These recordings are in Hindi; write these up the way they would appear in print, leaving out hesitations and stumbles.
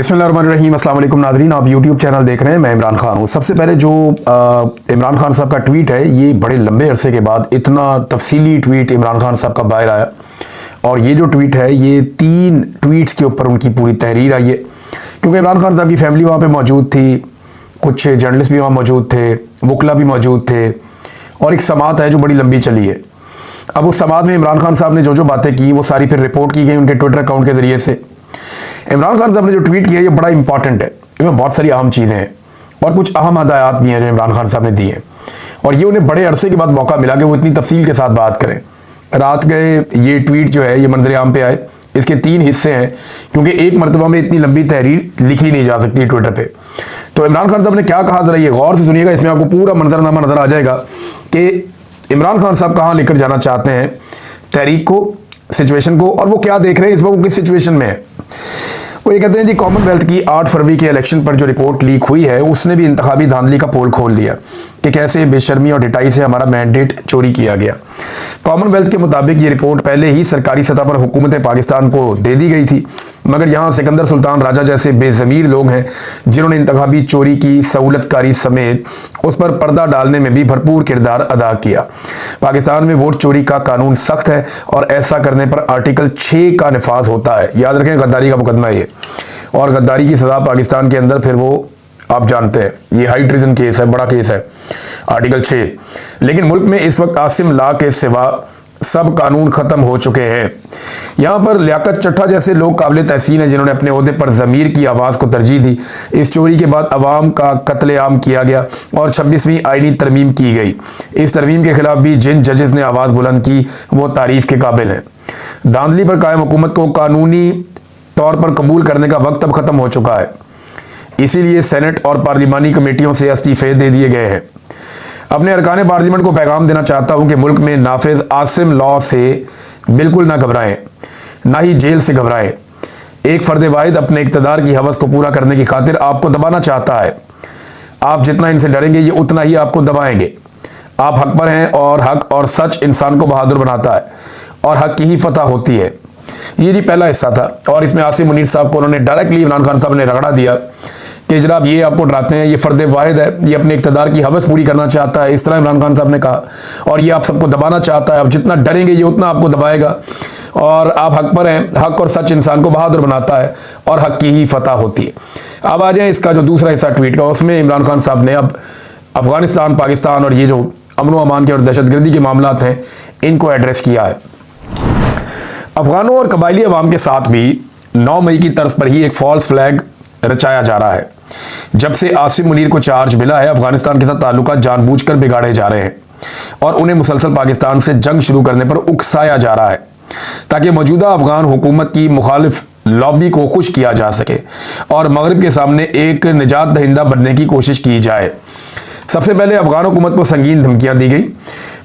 बिस्मिल्लाहिर्रहमानिर्रहीम। अस्सलाम वालेकुम नाज़रीन, आप यूट्यूब चैनल देख रहे हैं। मैं इमरान खान हूँ। सबसे पहले जो इमरान खान साहब का ट्वीट है, ये बड़े लंबे अरसे के बाद इतना तफसीली ट्वीट इमरान खान साहब का बाहर आया। और ये जो ट्वीट है, ये 3 ट्वीट्स के ऊपर उनकी पूरी तहरीर आई है, क्योंकि इमरान खान साहब की फैमिली वहाँ पर मौजूद थी, कुछ जर्नलिस्ट भी वहाँ मौजूद थे, वकला भी मौजूद थे, और एक समात है जो बड़ी लंबी चली है। अब उस समात में इमरान खान साहब ने जो जो बातें की, वो सारी फिर रिपोर्ट की गई उनके ट्विटर अकाउंट के ज़रिए से। इमरान खान साहब ने जो ट्वीट किया, ये बड़ा इंपॉर्टेंट है। इसमें बहुत सारी अहम चीज़ें हैं और कुछ अहम हदायत भी हैं जो इमरान खान साहब ने दी हैं, और ये उन्हें बड़े अरसे के बाद मौका मिला कि वो इतनी तफसील के साथ बात करें। रात गए ये ट्वीट जो है, ये मंजर आम पे आए। इसके 3 हिस्से हैं, क्योंकि एक मरतबा में इतनी लंबी तहरीर लिखी नहीं जा सकती ट्विटर पे। तो इमरान खान साहब ने क्या कहा, ज़रा ये गौर से सुनिएगा। इसमें आपको पूरा मंजरनामा नज़र आ जाएगा कि इमरान खान साहब कहाँ लेकर जाना चाहते हैं तहरीक को, सिचुएशन को, और वो क्या देख रहे हैं इस वक्त, किस सिचुएशन में है। वो ये कहते हैं जी, कॉमनवेल्थ की 8 फरवरी के इलेक्शन पर जो रिपोर्ट लीक हुई है, उसने भी इंतखाबी धांधली का पोल खोल दिया कि कैसे बेशर्मी और डिटाई से हमारा मैंडेट चोरी किया गया। कॉमनवेल्थ के मुताबिक ये रिपोर्ट पहले ही सरकारी सतह पर हुकूमत पाकिस्तान को दे दी गई थी, मगर यहाँ सिकंदर सुल्तान राजा जैसे बेज़मीर लोग हैं जिन्होंने इंतखाबी चोरी की सहूलतकारी समेत उस पर पर्दा डालने में भी भरपूर किरदार अदा किया। पाकिस्तान में वोट चोरी का कानून सख्त है और ऐसा करने पर आर्टिकल 6 का निफाज होता है। याद रखें, गद्दारी का मुकदमा है ये, और गद्दारी की सज़ा पाकिस्तान के अंदर फिर वो आप जानते हैं, ये हाई ट्रीजन केस है, बड़ा केस है, आर्टिकल 6। लेकिन मुल्क में इस वक्त आसिम ला के सिवा सब कानून ख़त्म हो चुके हैं। यहाँ पर लियाकत चट्टा जैसे लोग काबिल तहसीन हैं जिन्होंने अपने ओहदे पर ज़मीर की आवाज़ को तरजीह दी। इस चोरी के बाद अवाम का कत्लेआम किया गया और 26वीं आईनी तरमीम की गई। इस तरमीम के खिलाफ भी जिन जजेस ने आवाज़ बुलंद की, वो तारीफ़ के काबिल हैं। धांधली पर कायम हुकूमत को कानूनी तौर पर कबूल करने का वक्त अब ख़त्म हो चुका है, इसीलिए सेनेट और पार्लिमानी कमेटियों से इस्तीफ़े दे दिए गए हैं। अपने अरकान पार्लियामेंट को पैगाम देना चाहता हूं कि मुल्क में नाफिज आसिम लॉ से बिल्कुल ना घबराएं, ना ही जेल से घबराएं। एक फर्द वाहिद अपने इक़्तिदार की हवस को पूरा करने की खातिर आपको दबाना चाहता है। आप जितना इनसे डरेंगे, ये उतना ही आपको दबाएंगे। आप हक पर हैं और हक और सच इंसान को बहादुर बनाता है और हक की ही फतह होती है। ये जी पहला हिस्सा था, और इसमें आसिम मुनीर साहब को उन्होंने डायरेक्टली इमरान खान साहब ने रगड़ा दिया कि जनाब ये आपको डराते हैं, ये फर्द वाहिद है, ये अपने इक़्तिदार की हवस पूरी करना चाहता है, इस तरह इमरान खान साहब ने कहा, और ये आप सबको दबाना चाहता है। आप जितना डरेंगे, ये उतना आपको दबाएगा, और आप हक पर हैं। हक और सच इंसान को बहादुर बनाता है और हक की ही फतह होती है। अब आ जाए इसका जो दूसरा हिस्सा ट्वीट का, उसमें इमरान खान साहब ने अब अफगानिस्तान, पाकिस्तान और ये जो अमन व अमान के और दहशतगर्दी के मामलात हैं, इनको एड्रेस किया है। अफगानों और कबायली अवाम के साथ भी 9 मई की तर्ज पर ही एक फॉल्स फ्लैग रचाया जा रहा है। जब से आसिम मुनीर को चार्ज मिला है, अफगानिस्तान के साथ ताल्लुकात जानबूझकर बिगाड़े जा रहे हैं और उन्हें मुसलसल पाकिस्तान से जंग शुरू करने पर उकसाया जा रहा है, ताकि मौजूदा अफगान हुकूमत की मुखालिफ लॉबी को खुश किया जा सके और मगरिब के सामने एक निजात दहिंदा बनने की कोशिश की जाए। सबसे पहले अफगान हुकूमत को संगीन धमकियां दी गई,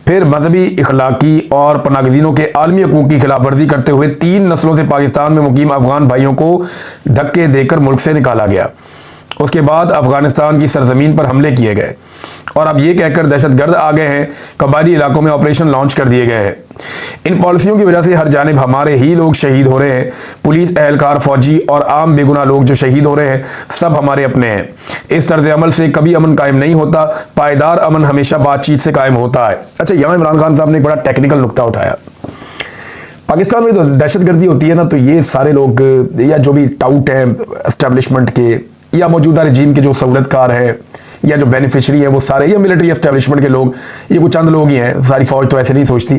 फिर मजहबी, इखलाकी और पनागज़ीनों के आलमी हकूक़ की खिलाफ वर्जी करते हुए 3 नस्लों से पाकिस्तान में मुकीम अफगान भाइयों को धक्के देकर मुल्क से निकाला गया। उसके बाद अफगानिस्तान की सरजमीन पर हमले किए गए और अब ये कहकर दहशतगर्द आ गए हैं, कबायली इलाकों में ऑपरेशन लॉन्च कर दिए गए हैं। इन पॉलिसियों की वजह से हर जानिब हमारे ही लोग शहीद हो रहे हैं। पुलिस एहलकार, फौजी और आम बेगुनाह लोग जो शहीद हो रहे हैं, सब हमारे अपने हैं। इस तर्ज अमल से कभी अमन कायम नहीं होता। पायदार अमन हमेशा बातचीत से कायम होता है। अच्छा, यहाँ इमरान खान साहब ने एक बड़ा टेक्निकल नुक्ता उठाया। पाकिस्तान में तो दहशतगर्दी होती है ना, तो ये सारे लोग या जो भी टाउट हैं एस्टेब्लिशमेंट के या मौजूदा रजीम के जो सहूलतकार हैं या जो बेनिफिशरी हैं, वो सारे या मिलिट्री एस्टेब्लिशमेंट के लोग, ये कुछ चंद लोग ही हैं। सारी फौज तो ऐसे नहीं सोचती,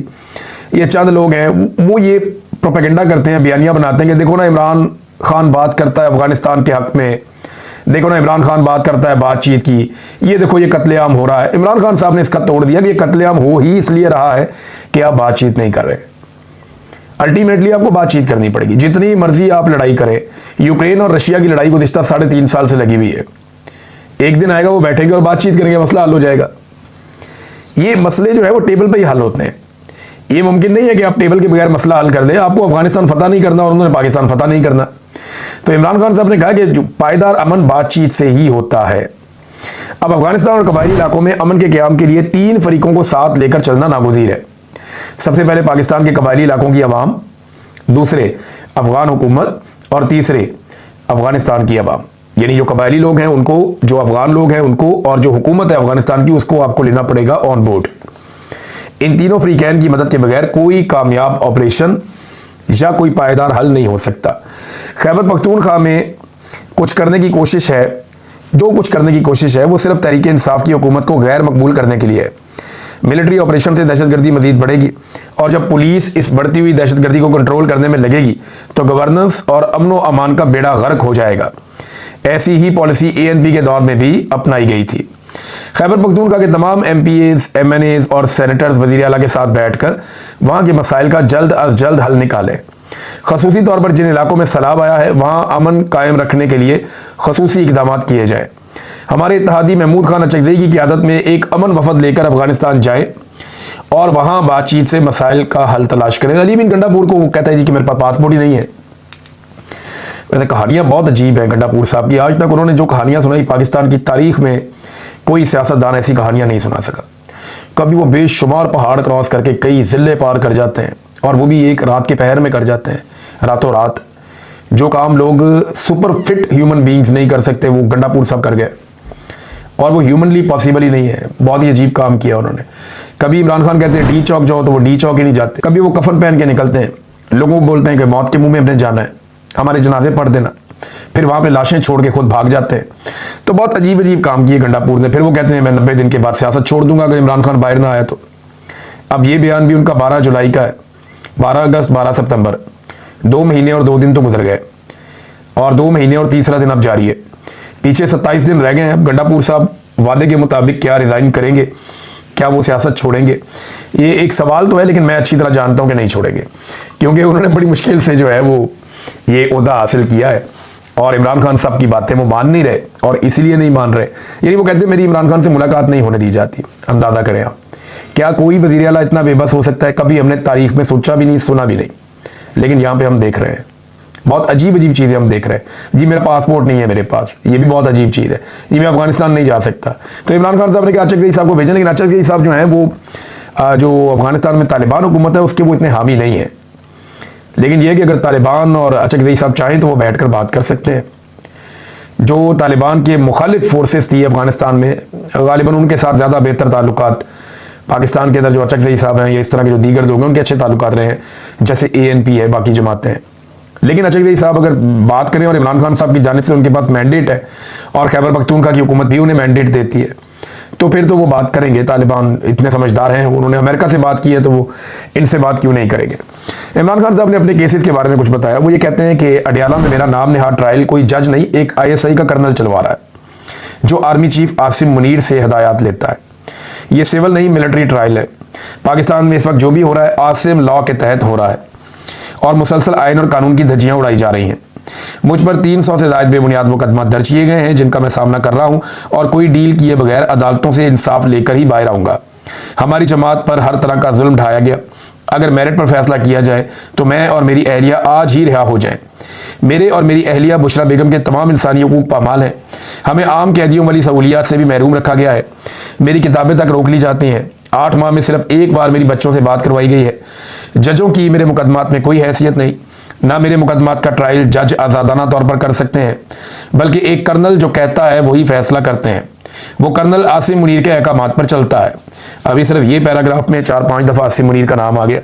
ये चंद लोग हैं। वो ये प्रोपेगेंडा करते हैं, बयानियाँ बनाते हैं कि देखो ना इमरान खान बात करता है अफगानिस्तान के हक में, देखो ना इमरान खान बात करता है बातचीत की, ये देखो ये कत्लेआम हो रहा है। इमरान खान साहब ने इसका तोड़ दिया कि ये कत्लेआम हो ही इसलिए रहा है कि आप बातचीत नहीं कर रहे। अल्टीमेटली आपको बातचीत करनी पड़ेगी, जितनी मर्जी आप लड़ाई करें। यूक्रेन और रशिया की लड़ाई गुज़िश्ता 3.5 साल से लगी हुई है। एक दिन आएगा वो बैठेंगे और बातचीत करेंगे, मसला हल हो जाएगा। ये मसले जो है वो टेबल पे ही हल होते हैं। ये मुमकिन नहीं है कि आप टेबल के बगैर मसला हल कर दें। आपको अफगानिस्तान फतह नहीं करना और उन्होंने पाकिस्तान फतह नहीं करना। तो इमरान खान साहब ने कहा कि जो पायदार अमन बातचीत से ही होता है। अब अफगानिस्तान और कबायली इलाकों में अमन के क़याम के लिए 3 फरीकों को साथ लेकर चलना नागुज़ीर है। सबसे पहले पाकिस्तान के कबायली इलाकों की अवाम, दूसरे अफगान हुकूमत और तीसरे अफगानिस्तान की आवाम, यानी जो कबायली लोग हैं उनको, जो अफगान लोग हैं उनको, और जो हुकूमत है अफगानिस्तान की उसको आपको लेना पड़ेगा ऑन बोर्ड। इन तीनों फ्रीकैन की मदद के बगैर कोई कामयाब ऑपरेशन या कोई पायदार हल नहीं हो सकता। खैबर पख्तूनख्वा में कुछ करने की कोशिश है, जो कुछ करने की कोशिश है वो सिर्फ तहरीक इंसाफ की हुकूमत को गैर मकबूल करने के लिए है। मिलिट्री ऑपरेशन से दहशतगर्दी मजीद बढ़ेगी, और जब पुलिस इस बढ़ती हुई दहशतगर्दी को कंट्रोल करने में लगेगी तो गवर्नेंस और अमन व अमान का बेड़ा गर्क हो जाएगा। ऐसी ही पॉलिसी ANP के दौर में भी अपनाई गई थी। खैबर पख्तूनख्वा के तमाम MPAs, MNAs और सेनेटर्स वज़ीर आला के साथ बैठकर वहाँ के मसाइल का जल्द अज जल्द हल निकालें। खसूसी तौर पर जिन इलाकों में सैलाब आया है वहाँ अमन कायम रखने के लिए खसूसी इक़दाम किए जाएँ। हमारे इत्तेहादी महमूद खान अचकज़ई की क़यादत में एक अमन वफद लेकर अफगानिस्तान जाए और वहाँ बातचीत से मसाइल का हल तलाश करें। अली बिन गंडापुर को वो कहता है जी कि मेरे पास पासपोर्ट ही नहीं है। वैसे कहानियाँ बहुत अजीब हैं गंडापुर साहब की। आज तक उन्होंने जो कहानियाँ सुनाई पाकिस्तान की तारीख में कोई सियासतदान ऐसी कहानियाँ नहीं सुना सका। कभी वो बेशुमार पहाड़ क्रॉस करके कई ज़िले पार कर जाते हैं, और वो भी एक रात के पहर में कर जाते हैं, रातों रात। जो काम लोग सुपर फिट ह्यूमन बींग्स नहीं कर सकते वो गंडापुर साहब कर गए, और वो ह्यूमनली पॉसिबल ही नहीं है। बहुत ही अजीब काम किया उन्होंने। कभी इमरान खान कहते हैं डी चौक जाओ तो वो डी चौक ही नहीं जाते। कभी वो कफन पहन के निकलते हैं, लोगों को बोलते हैं कि मौत के मुंह में हमने जाना है, हमारे जनाजे पढ़ देना, फिर वहाँ पे लाशें छोड़ के खुद भाग जाते हैं। तो बहुत अजीब अजीब काम किए गंडापुर ने। फिर वो कहते हैं मैं 90 दिन के बाद सियासत छोड़ दूंगा अगर इमरान खान बाहर ना आया तो। अब ये बयान भी उनका 12 जुलाई का है। 12 अगस्त 12 सितंबर 2 महीने और 2 दिन तो गुजर गए, और 2 महीने और तीसरा दिन अब जारी है। पीछे 27 दिन रह गए हैं। अब गंडापुर साहब वादे के मुताबिक क्या रिज़ाइन करेंगे, क्या वो सियासत छोड़ेंगे, ये एक सवाल तो है, लेकिन मैं अच्छी तरह जानता हूँ कि नहीं छोड़ेंगे, क्योंकि उन्होंने बड़ी मुश्किल से जो है वो ये ओहदा हासिल किया है, और इमरान खान साहब की बातें वो मान नहीं रहे, और इसीलिए नहीं मान रहे। यानी वो कहते हैं मेरी इमरान खान से मुलाकात नहीं होने दी जाती। अंदाज़ा करें आप, क्या कोई वज़ीर आला इतना बेबस हो सकता है? कभी हमने तारीख में सोचा भी नहीं, सुना भी नहीं, लेकिन यहाँ पे हम देख रहे हैं बहुत अजीब अजीब चीज़ें हम देख रहे हैं। जी मेरा पासपोर्ट नहीं है मेरे पास, ये भी बहुत अजीब चीज़ है। जी मैं अफगानिस्तान नहीं जा सकता। तो इमरान खान साहब ने कहा अचकज़ई साहब को भेजें, लेकिन अचकज़ई साहब जो हैं वो जो अफगानिस्तान में तालिबान हुकूमत है उसके वो इतने हामी नहीं है। लेकिन यह कि अगर तालिबान और अचकज़ई साहब चाहें तो वो बैठ कर बात कर सकते हैं। जो तालिबान के मुखालिफ फोर्सेस थी अफगानिस्तान में, गालिबन उनके साथ ज़्यादा बेहतर ताल्लुकात पाकिस्तान के अंदर जो अचकज़ई साहब हैं या इस तरह के जो दीगर लोग हैं उनके अच्छे ताल्लुकात रहे हैं, जैसे ANP है, बाकी जमातें हैं। लेकिन अचकज़ई साहब अगर बात करें, और इमरान खान साहब की जानिब से उनके पास मैंडेट है, और खैबर पख्तूनख्वा की हुकूमत भी उन्हें मैंडेट देती है, तो फिर तो वो बात करेंगे। तालिबान इतने समझदार हैं, उन्होंने अमेरिका से बात की है, तो वो इनसे बात क्यों नहीं करेंगे। इमरान खान साहब ने अपने केसेस के बारे में कुछ बताया। वो ये कहते हैं कि अडयाला में मेरा नाम नेहाद ट्रायल कोई जज नहीं, एक ISI का कर्नल चलवा रहा है, जो आर्मी चीफ आसिम मुनीर से हिदायत लेता है। ये सिविल नहीं मिलिट्री ट्रायल है। पाकिस्तान में इस वक्त जो भी हो रहा है आसिम लॉ के तहत हो रहा है, और मुसलसल आइन और कानून की धज्जियाँ उड़ाई जा रही हैं। मुझ पर 300 से ज़ायद बेबुनियाद मुकदमा दर्ज किए गए हैं, जिनका मैं सामना कर रहा हूँ, और कोई डील किए बगैर अदालतों से इंसाफ लेकर ही बाहर आऊँगा। हमारी जमात पर हर तरह का जुल्म ढाया गया। अगर मेरिट पर फैसला किया जाए तो मैं और मेरी अहलिया आज ही रिहा हो जाएं। मेरे और मेरी अहलिया बुशरा बेगम के तमाम इंसानी हकूक़ पामाल हैं। हमें आम कैदियों वाली सहूलियात से भी महरूम रखा गया है। मेरी किताबें तक रोक ली जाती हैं। 8 माह में सिर्फ एक बार मेरी बच्चों से बात करवाई गई है। जजों की मेरे मुकदमात में कोई हैसियत नहीं, ना मेरे मुकदमात का ट्रायल जज आज़ादाना तौर पर कर सकते हैं, बल्कि एक कर्नल जो कहता है वही फैसला करते हैं। वो कर्नल आसिम मुनीर के अहकामात पर चलता है। अभी सिर्फ ये पैराग्राफ में 4-5 दफ़ा आसिम मुनीर का नाम आ गया।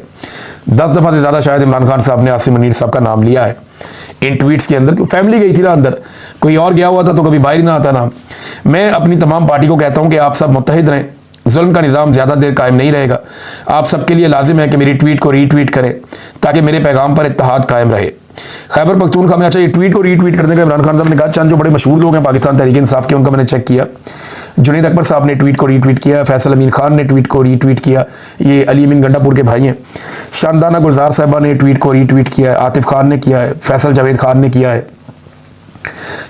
10 दफ़ा से ज़्यादा शायद इमरान खान साहब ने आसिम मुनीर साहब का नाम लिया है इन ट्वीट्स के अंदर। फैमिली गई थी ना अंदर, कोई और गया हुआ था तो कभी बाहर ही ना आता नाम। मैं अपनी तमाम पार्टी को कहता हूँ कि आप सब मुत्तहिद रहें। जुल्म का निज़ाम ज़्यादा देर कायम नहीं रहेगा। आप सबके लिए लाजिम है कि मेरी ट्वीट को रीट्वीट करें ताकि मेरे पैगाम पर इत्तेहाद कायम रहे। खैबर पख्तूनख्वा में, अच्छा ये ट्वीट को रीट्वीट करने का इमरान खान साहब ने कहा। चंद जो बड़े मशहूर लोग हैं पाकिस्तान तहरीक इंसाफ के, उनका मैंने चेक किया। जुनैद अकबर साहब ने ट्वीट को रीट्वीट किया, फैसल अमीन खान ने ट्वीट को रीट्वीट किया, ये अली अमीन गंडापुर के भाई हैं। शानदाना गुलजार साहबा ने ट्वीट को रीट्वीट किया है, आतिफ खान ने किया है, फैसल जावेद खान ने किया है,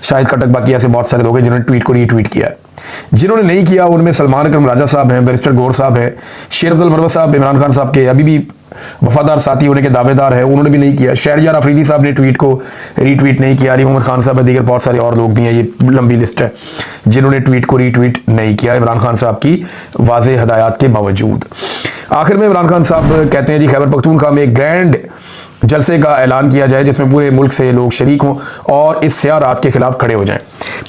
शाहिद खटक, बाकी ऐसे बहुत सारे लोग हैं जिन्होंने ट्वीट को रीट्वीट किया है। जिन्होंने नहीं किया उनमें सलमान अकरम राजा साहब हैं, बैरिस्टर गौर साहब हैं, शेर अफजल मरवत साहब इमरान खान साहब के अभी भी वफादार साथी होने के दावेदार हैं, उन्होंने भी नहीं किया। शहरयार अफरीदी साहब ने ट्वीट को रीट्वीट नहीं किया। अली मोहम्मद खान साहब है, दीगर बहुत सारे और लोग भी हैं, ये लंबी लिस्ट है जिन्होंने ट्वीट को रीट्वीट नहीं किया इमरान खान साहब की वाज़ेह हदायत के बावजूद। आखिर में इमरान खान साहब कहते हैं जी खैबर पख्तूनख्वा में एक ग्रैंड जलसे का ऐलान किया जाए जिसमें पूरे मुल्क से लोग शरीक हों और इस स्याह रात के खिलाफ खड़े हो जाएं।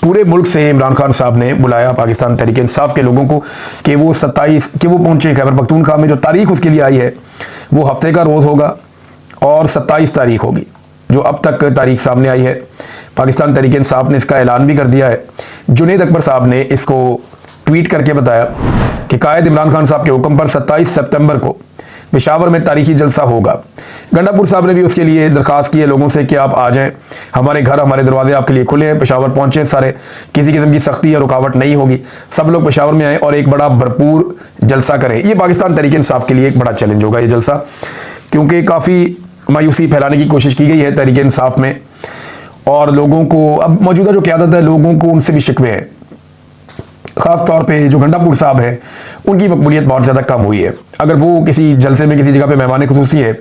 पूरे मुल्क से इमरान खान साहब ने बुलाया पाकिस्तान तहरीक इंसाफ के लोगों को कि वो पहुंचे खैबर पख्तूनख्वा में। जो तारीख उसके लिए आई है वो हफ्ते का रोज़ होगा और 27 तारीख होगी, जो अब तक तारीख सामने आई है। पाकिस्तान तहरीक इंसाफ ने इसका ऐलान भी कर दिया है। जुनेद अकबर साहब ने इसको ट्वीट करके बताया कि कायद इमरान खान साहब के हुक्म पर 27 सितंबर को पेशावर में तारीखी जलसा होगा। गंडापुर साहब ने भी उसके लिए दरख्वास्त की है लोगों से कि आप आ जाएं, हमारे घर हमारे दरवाजे आपके लिए खुले हैं। पेशावर पहुंचे सारे, किसी किस्म की सख्ती या रुकावट नहीं होगी, सब लोग पेशावर में आए और एक बड़ा भरपूर जलसा करें। ये पाकिस्तान तहरीक इंसाफ के लिए एक बड़ा चैलेंज होगा ये जलसा, क्योंकि काफ़ी मायूसी फैलाने की कोशिश की गई है तहरीक इंसाफ में और लोगों को, अब मौजूदा जो क़यादत है लोगों को उनसे भी शिकवे हैं। ख़ास तौर पे जो गंडापुर साहब है उनकी मकबूलियत बहुत ज़्यादा कम हुई है। अगर वो किसी जलसे में किसी जगह पे मेहमान खुसूसी है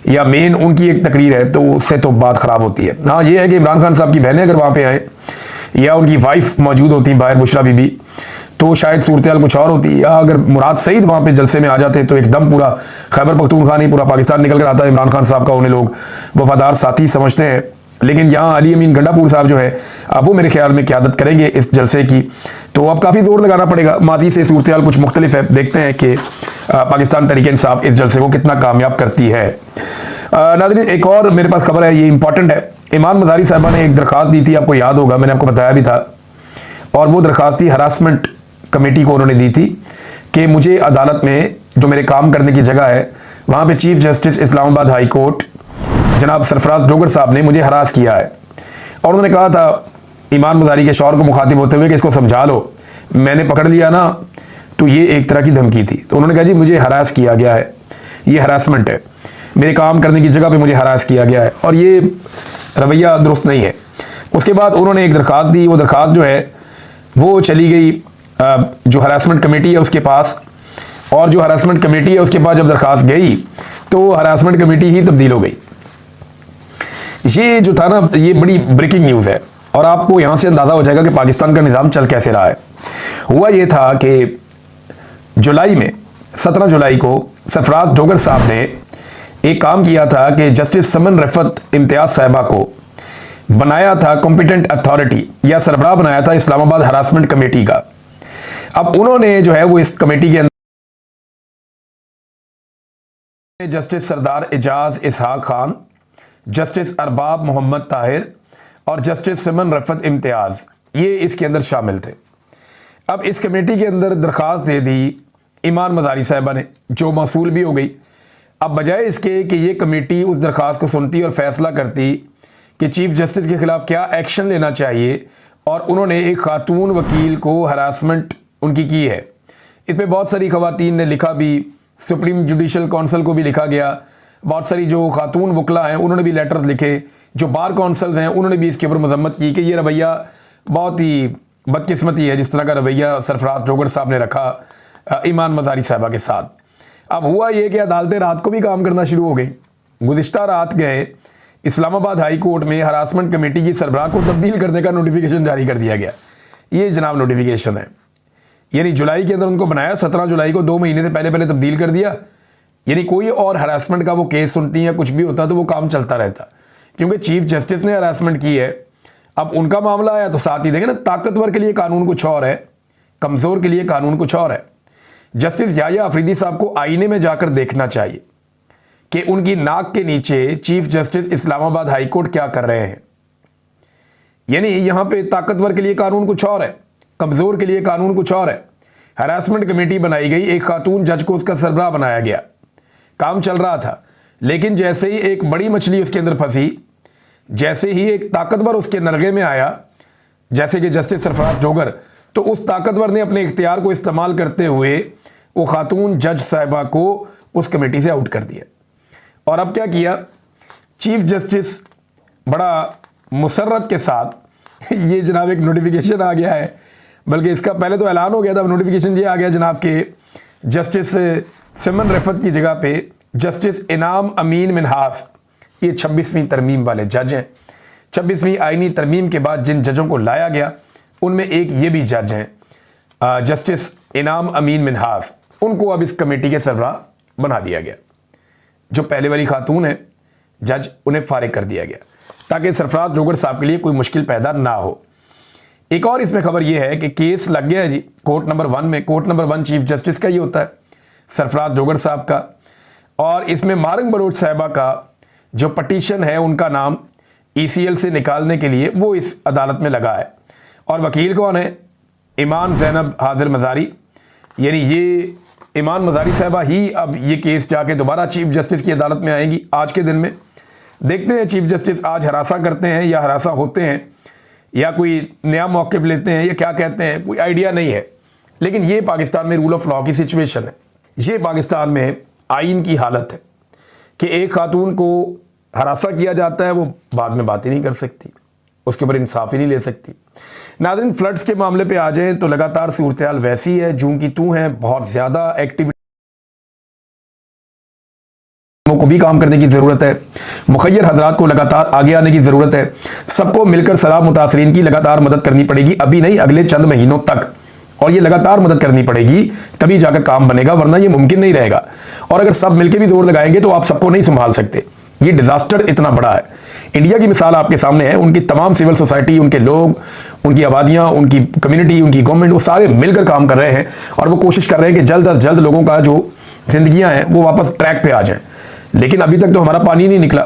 या मेन उनकी एक तकरीर है तो उससे तो बात ख़राब होती है। हाँ, ये है कि इमरान खान साहब की बहनें अगर वहाँ पे आए या उनकी वाइफ मौजूद होती बाहर बुशरा बीबी तो शायद सूरत हाल कुछ और होती, या अगर मुराद सईद वहाँ पे जलसे में आ जाते तो एकदम पूरा खैबर पख्तूनख्वा नहीं पूरा पाकिस्तान निकल कर आता है। इमरान खान साहब का उन्हें लोग वफादार साथी समझते हैं, लेकिन यहाँ अली अमीन गंडापुर साहब जो है अब वो मेरे ख्याल में क़यादत करेंगे इस जलसे की, तो अब काफ़ी जोर लगाना पड़ेगा। माजी से सूरत हाल कुछ मुख्तलिफ है, देखते हैं कि पाकिस्तान तहरीक इंसाफ इस जलसे को कितना कामयाब करती है। नाज़रीन, एक और मेरे पास खबर है, ये इंपॉर्टेंट है। ईमान मज़ारी साहबा ने एक दरख्वास्त दी थी, आपको याद होगा, मैंने आपको बताया भी था, और वो दरख्वास्त थी हरासमेंट कमेटी को उन्होंने दी थी कि मुझे अदालत में जो मेरे काम करने की जगह है वहाँ पे chief justice Islamabad high court जनाब सरफराज डोगर साहब ने मुझे हरास किया है। और उन्होंने कहा था ईमान मज़ारी के शौहर को मुखातिब होते हुए कि इसको समझा लो, मैंने पकड़ लिया ना तो ये एक तरह की धमकी थी। तो उन्होंने कहा जी मुझे हरास किया गया है, ये हरासमेंट है, मेरे काम करने की जगह पे मुझे हरास किया गया है और ये रवैया दुरुस्त नहीं है। उसके बाद उन्होंने एक दरख्वास्त दी, वो दरख्वास्त जो है वो चली गई जो हरासमेंट कमेटी है उसके पास, और जो हरासमेंट कमेटी है उसके पास जब दरख्वास्त गई तो हरासमेंट कमेटी ही तब्दील हो गई। ये जो था ना, ये बड़ी ब्रेकिंग न्यूज़ है और आपको यहाँ से अंदाज़ा हो जाएगा कि पाकिस्तान का निज़ाम चल कैसे रहा है। हुआ ये था कि जुलाई में 17 जुलाई को सरफराज डोगर साहब ने एक काम किया था कि जस्टिस समन रफत इम्तियाज़ साहिबा को बनाया था कॉम्पिटेंट अथॉरिटी या सरबराह बनाया था इस्लामाबाद हरासमेंट कमेटी का। अब उन्होंने जो है वो इस कमेटी के अंदर जस्टिस सरदार एजाज इसहाक खान, जस्टिस अरबाब मोहम्मद ताहिर और जस्टिस समन रफत इम्तियाज़, ये इसके अंदर शामिल थे। अब इस कमेटी के अंदर दरख्वास्त दे दी ईमान मज़ारी साहिबा ने, जो मौसूल भी हो गई। अब बजाय इसके कि ये कमेटी उस दरख्वास्त को सुनती और फैसला करती कि चीफ जस्टिस के खिलाफ क्या एक्शन लेना चाहिए, और उन्होंने एक खातून वकील को हरासमेंट उनकी की है। इस पर बहुत सारी खवातीन ने लिखा भी, सुप्रीम जुडिशल काउंसिल को भी लिखा गया, बहुत सारी जो खातून वकला हैं उन्होंने भी लेटर्स लिखे, जो बार काउंसिल्स हैं उन्होंने भी इसके ऊपर मजम्मत की कि ये रवैया बहुत ही बदकिस्मती है जिस तरह का रवैया सरफराज डोगर साहब ने रखा ईमान मज़ारी साहबा के साथ। अब हुआ ये कि अदालतें रात को भी काम करना शुरू हो गई। गुज़िश्ता रात गए इस्लामाबाद हाई कोर्ट में हरासमेंट कमेटी की सरबराह को तब्दील करने का नोटिफिकेशन जारी कर दिया गया। ये जनाब नोटिफिकेशन है, यानी जुलाई के अंदर उनको बनाया, 17 जुलाई को 2 महीने से पहले तब्दील कर दिया। यानी कोई और हरासमेंट का वो केस सुनती या कुछ भी होता तो वो काम चलता रहता, क्योंकि चीफ जस्टिस ने हरासमेंट की है। अब उनका मामला आया तो साथ ही देखें ना, ताकतवर के लिए कानून कुछ और है, कमज़ोर के लिए कानून कुछ और है। जस्टिस याह्या अफरीदी साहब को आईने में जाकर देखना चाहिए कि उनकी नाक के नीचे chief justice Islamabad high court क्या कर रहे हैं। यानी यहां पे ताकतवर के लिए कानून कुछ और है, कमज़ोर के लिए कानून कुछ और है। हरासमेंट कमेटी बनाई गई, एक खातून जज को उसका सरबराह बनाया गया, काम चल रहा था। लेकिन जैसे ही एक बड़ी मछली उसके अंदर फंसी, जैसे ही एक ताकतवर उसके नरगे में आया, जैसे कि जस्टिस सरफराज डोगर, तो उस ताकतवर ने अपने इख्तियार को इस्तेमाल करते हुए वो खातून जज साहिबा को उस कमेटी से आउट कर दिया। और अब क्या किया, चीफ जस्टिस बड़ा मुसर्रत के साथ ये जनाब एक नोटिफिकेशन आ गया है, बल्कि इसका पहले तो ऐलान हो गया था, नोटिफिकेशन ये आ गया जनाब के जस्टिस समन रफत की जगह पे जस्टिस इनाम अमीन मिनहास, ये 26वीं तरमीम वाले जज हैं। 26वीं आईनी तरमीम के बाद जिन जजों को लाया गया उनमें एक ये भी जज हैं जस्टिस इनाम अमीन मिनहास, उनको अब इस कमेटी के सरबराह बना दिया गया। जो पहले वाली खातून है जज, उन्हें फारिग कर दिया गया ताकि सरफराज जोगर साहब के लिए कोई मुश्किल पैदा ना हो। एक और इसमें खबर यह है कि केस लग गया है जी कोर्ट नंबर 1 में। कोर्ट नंबर 1 चीफ जस्टिस का ही होता है, सरफराज जोगर साहब का। और इसमें मारंग बलोच साहिबा का जो पटिशन है, उनका नाम ECL से निकालने के लिए वो इस अदालत में लगा है। और वकील कौन है? ईमान ज़ैनब हाजिर मज़ारी, यानी ये ईमान मज़ारी साहिबा ही अब ये केस जाके दोबारा चीफ जस्टिस की अदालत में आएंगी आज के दिन में। देखते हैं चीफ जस्टिस आज हरासा करते हैं या हरासा होते हैं या कोई नया मौक़िफ़ लेते हैं या क्या कहते हैं, कोई आइडिया नहीं है। लेकिन ये पाकिस्तान में रूल ऑफ लॉ की सिचुएशन है। ये पाकिस्तान में आइन की हालत है कि एक खातून को हरासा किया जाता है, वो बाद में बात ही नहीं कर सकती, उसके ऊपर इंसाफ ही नहीं ले सकती। नाज़रीन, फ्लड्स के मामले पे आ जाएं तो लगातार सूरत हाल वैसी है जूं की तू है। बहुत ज़्यादा एक्टिविटी को भी काम करने की ज़रूरत है, मुखय्यर हजरात को लगातार आगे आने की ज़रूरत है। सबको मिलकर सलाह मुतासरीन की लगातार मदद करनी पड़ेगी, अभी नहीं अगले चंद महीनों तक। और ये लगातार मदद करनी पड़ेगी, तभी जाकर काम बनेगा, वरना ये मुमकिन नहीं रहेगा। और अगर सब मिलकर भी जोर लगाएंगे तो आप सबको नहीं संभाल सकते। ये डिजास्टर इतना बड़ा है। इंडिया की मिसाल आपके सामने है, उनकी तमाम सिविल सोसाइटी, उनके लोग, उनकी आबादियां, उनकी कम्युनिटी, उनकी गवर्नमेंट, वो सारे मिलकर काम कर रहे हैं और वो कोशिश कर रहे हैं कि जल्द अज जल्द लोगों का जो जिंदगियां हैं वो वापस ट्रैक पे आ जाएं। लेकिन अभी तक तो हमारा पानी नहीं निकला,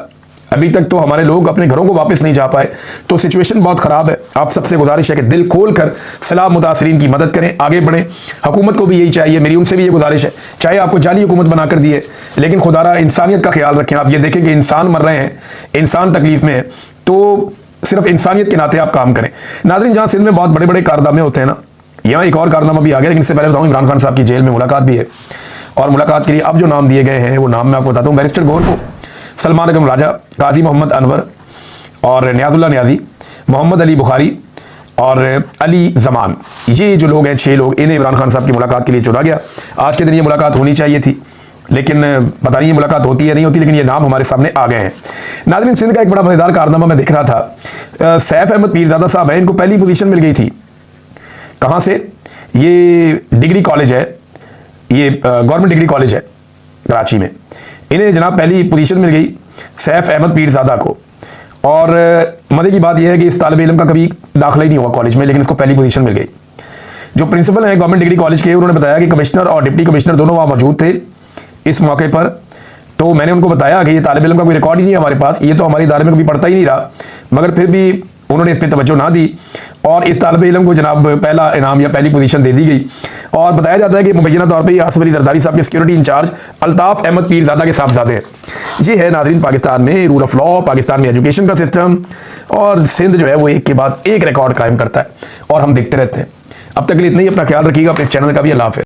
अभी तक तो हमारे लोग अपने घरों को वापस नहीं जा पाए। तो सिचुएशन बहुत ख़राब है। आप सबसे गुजारिश है कि दिल खोल कर सलाह मुतासरीन की मदद करें, आगे बढ़ें। हुकूमत को भी यही चाहिए, मेरी उनसे भी ये गुजारिश है, चाहे आपको जाली हुकूमत बना कर दिए, लेकिन खुदारा इंसानियत का ख्याल रखें। आप ये देखें कि इंसान मर रहे हैं, इंसान तकलीफ में है, तो सिर्फ इंसानियत के नाते आप काम करें। नाज़रीन, जहाँ सिंध में बहुत बड़े बड़े कारनामे होते हैं ना, यहाँ एक और कारनामा भी आ गया। लेकिन इससे पहले बताऊँ, इमरान खान साहब की जेल में मुलाकात भी है और मुलाकात के लिए अब जो नाम दिए गए हैं वो नाम मैं आपको बताता हूँ। बैरिस्टर गौर को, सलमान अगम राजा, काजी मोहम्मद अनवर और न्याजुल्लाह न्याजी, मोहम्मद अली बुखारी और अली जमान, ये जो लोग हैं 6 लोग, इन्हें इमरान खान साहब की मुलाकात के लिए चुना गया। आज के दिन ये मुलाकात होनी चाहिए थी, लेकिन पता नहीं ये मुलाकात होती है नहीं होती, लेकिन ये नाम हमारे सामने आ गए हैं। नाज़रीन, सिंध का एक बड़ा मज़ेदार कारनामा मैं देख रहा था। सैफ अहमद पीरज़ादा साहब हैं, इनको पहली पोजीशन मिल गई थी। कहाँ से? ये डिग्री कॉलेज है, ये गवर्नमेंट डिग्री कॉलेज है कराची में। इन्हें जनाब पहली पोजीशन मिल गई सैफ अहमद पीरज़ादा को। और मज़े की बात यह है कि इस तालिब इल्म का कभी दाखिला ही नहीं हुआ कॉलेज में, लेकिन इसको पहली पोजीशन मिल गई। जो प्रिंसिपल हैं गवर्नमेंट डिग्री कॉलेज के, उन्होंने बताया कि कमिश्नर और डिप्टी कमिश्नर दोनों वहाँ मौजूद थे इस मौके पर। तो मैंने उनको बताया कि ये तालिब इल्म का कोई रिकॉर्ड ही नहीं है हमारे पास, ये तो हमारे इदारे में कभी पढ़ता ही नहीं रहा, मगर फिर भी उन्होंने इस पर तवज्जो ना दी और इस तालिब इल्म को जनाब पहला इनाम या पहली पोजीशन दे दी गई। और बताया जाता है कि मुबैना तौर पर ये आसिफ अली जरदारी साहब के सिक्योरिटी इंचार्ज अल्ताफ अहमद पीरज़ादा के साहबजादे हैं। ये है नाज़रीन पाकिस्तान में रूल ऑफ लॉ, पाकिस्तान में एजुकेशन का सिस्टम। और सिंध जो है वो एक के बाद एक रिकॉर्ड कायम करता है और हम देखते रहते हैं। अब तक के लिए इतना ही, अपना ख्याल रखिएगा, अपने इस चैनल का भी। अल्लाह हाफ़िज़।